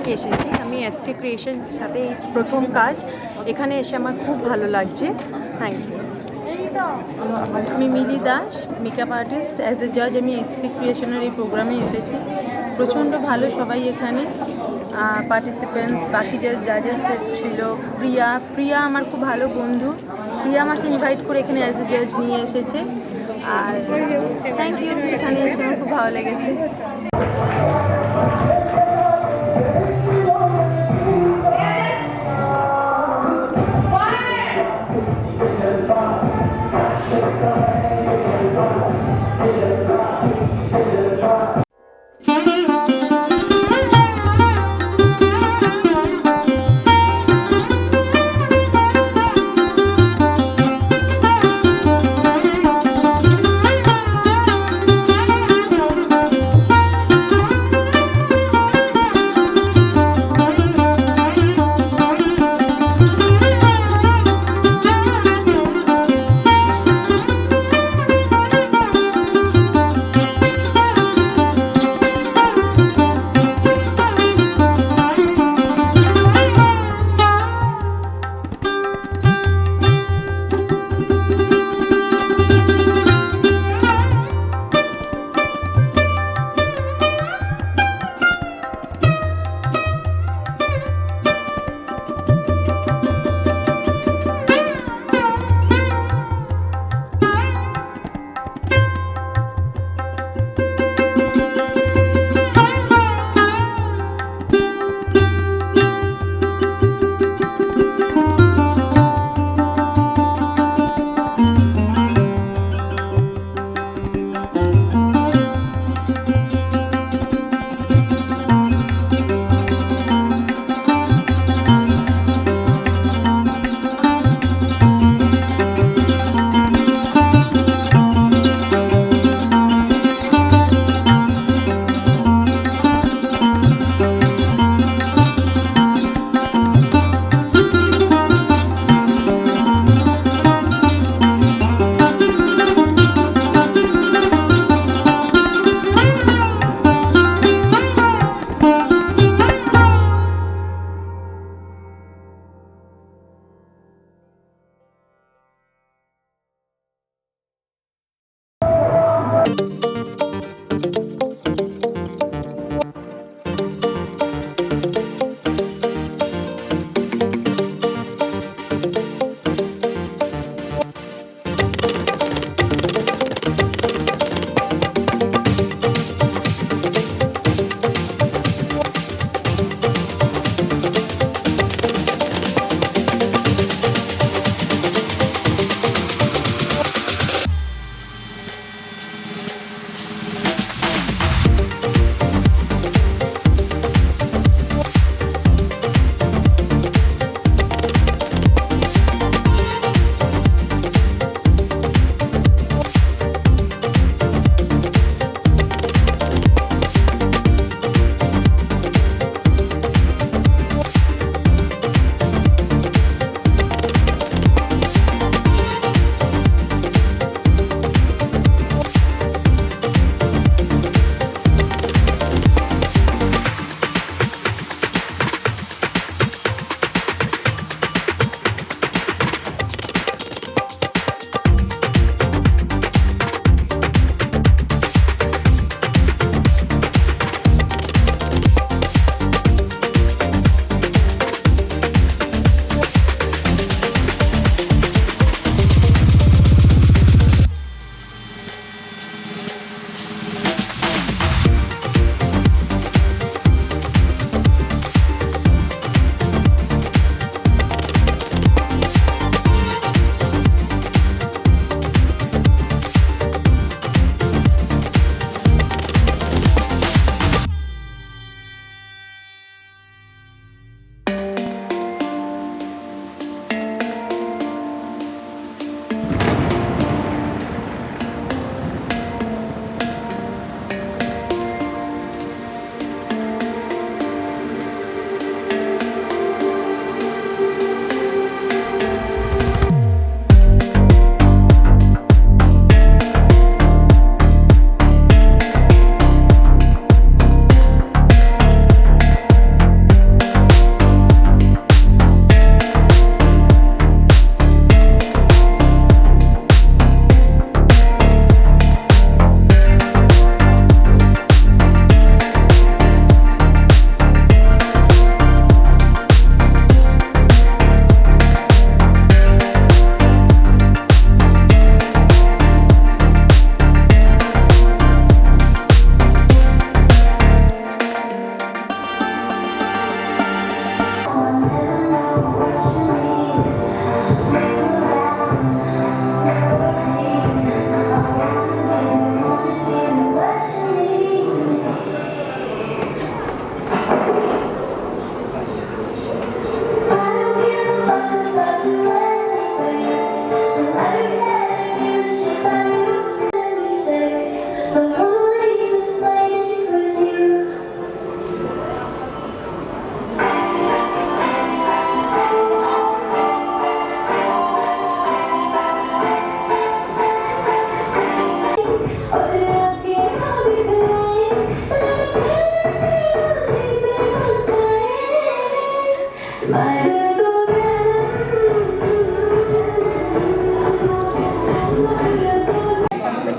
থেকে এসেছি। আমি এসকে ক্রিয়েশন সাথে এই প্রথম কাজ, এখানে এসে আমার খুব ভালো লাগছে। Thank you. আমি Mili Das, makeup artist. As a জাজ আমি এসকে ক্রিয়েশনের এই প্রোগ্রামে এসেছি। প্রচণ্ড ভালো সবাই এখানে পার্টিসিপেন্টস, বাকি জাজেস ছিল। প্রিয়া আমার খুব ভালো বন্ধু। প্রিয়া আমাকে ইনভাইট করে এখানে অ্যাজ এ জাজ নিয়ে এসেছে। আর থ্যাংক ইউ, এখানে এসে আমার খুব ভালো লেগেছে।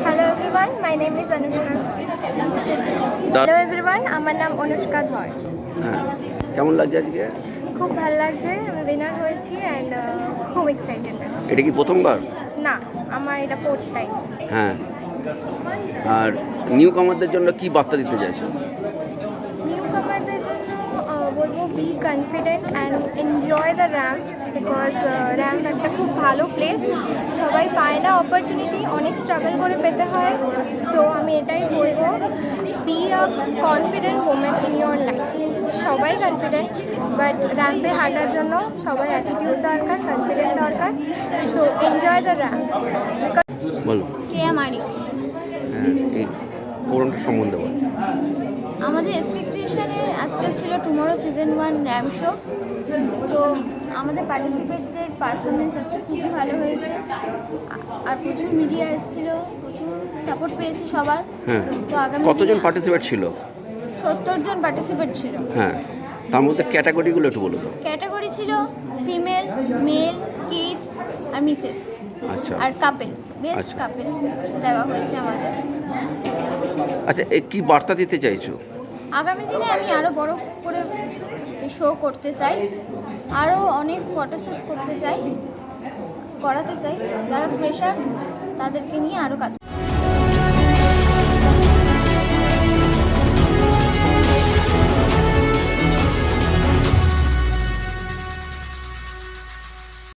Hello everyone, my name is Anushka. Hello everyone, আমার নাম অনুষ্কা ধর। হ্যাঁ, কেমন লাগছে আজকে? খুব ভালো লাগছে, আমি উইনার হয়েছি অ্যান্ড খুব এক্সাইটেড লাগছে। এটা কি প্রথমবার? না, আমার এটা 4th টাইম। হ্যাঁ। আর নিউ কামারদের জন্য কি বার্তা দিতে চাইছো? নিউ কামারদের জন্য বলবো be confident and enjoy the ramp, because ramp একটা খুব ভালো প্লেস। সবাই পায় না অপরচুনিটি, অনেক স্ট্রাগল করে পেতে হয়। সো আমি এটাই বলবো, be a confident women in your life. সবাই কনফিডেন্ট, বাট র্যাম্পে হাঁটার জন্য সবার অ্যাটিটিউড দরকার, কনফিডেন্ট দরকার। So enjoy the ramp. Because বলো। কেয়া মারি হ্যাঁ, এই প্রোগ্রামটা সম্বন্ধে বলো। আমাদের এসকে ক্রিয়েশনের আজকে ছিল টুমরো সিজন 1 র্যাম্প শো। তো আমাদের পার্টিসিপেটদের পারফরমেন্স আছে খুবই ভালো হয়েছে, আর প্রচুর মিডিয়া এসেছিল, প্রচুর সাপোর্ট পেয়েছি সবার। হ্যাঁ, তো আগামী কতজন পার্টিসিপেট ছিল? 70 জন পার্টিসিপেট ছিল। হ্যাঁ, তার মধ্যে ক্যাটাগরিগুলো একটু বলে দাও। ক্যাটাগরি ছিল ফিমেল, মেল, কিডস আর মিসেস, আচ্ছা আর কাপেল, বেস্ট আচ্ছা। কাপেল দেওয়া হয়েছে আমাদের। আচ্ছা, এই কি বার্তা দিতে চাইছো? আগামী দিনে আমি আরও বড় করে শো করতে চাই, আরও অনেক ফটোশ্যুট করতে চাই, করাতে চাই। যারা ফ্রেশার তাদেরকে নিয়ে আরও কাজ